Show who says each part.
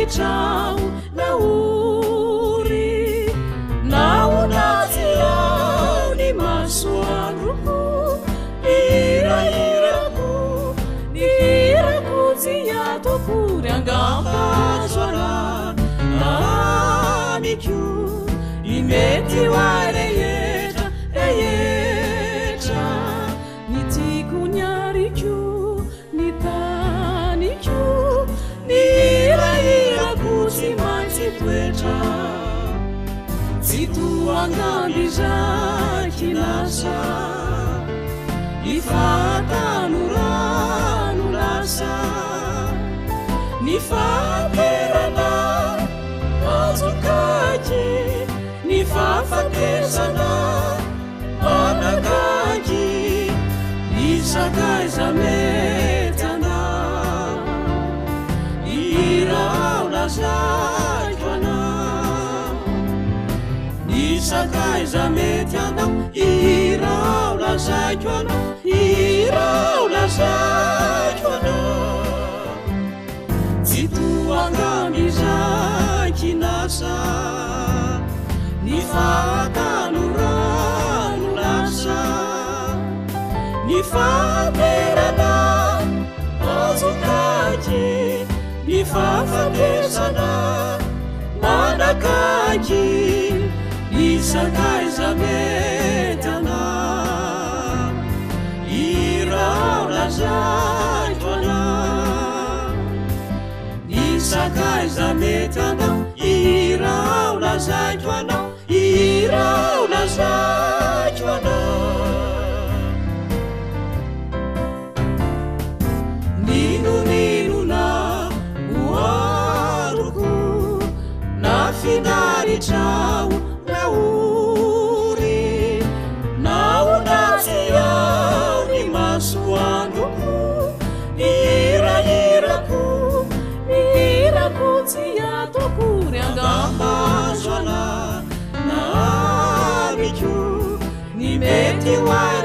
Speaker 1: finaritrao naory naonatyao ny masoandroko irahirako ny hirako tsy atokory angambazoara amiko imety hoay rehetra rehetra ny tiako niariko ny taniko ny hirahirako tsy maintsy toetra tsy toangamby zaky lasa ifatanurano lasa ny faterana azokaki ny fafatesana manakaki isakaiza mety ana irao lazaiko ana isakaiza mety ana irao lazaiko ana irao lazaiko ana tsy toangamby zaky lasa ny fatanorano lasa ny faterana azokaki ny fafatesana manakaki isakaiza mety ana irao lazaiko ana isakaiza mety ana irao lazaiko ana irao lazaiko ana ninoninona oaroko na finaritrao naory naonatyao ny masoandroko irahirako ny hirako tsy atokory angambazo ana na amiko ny mety hoay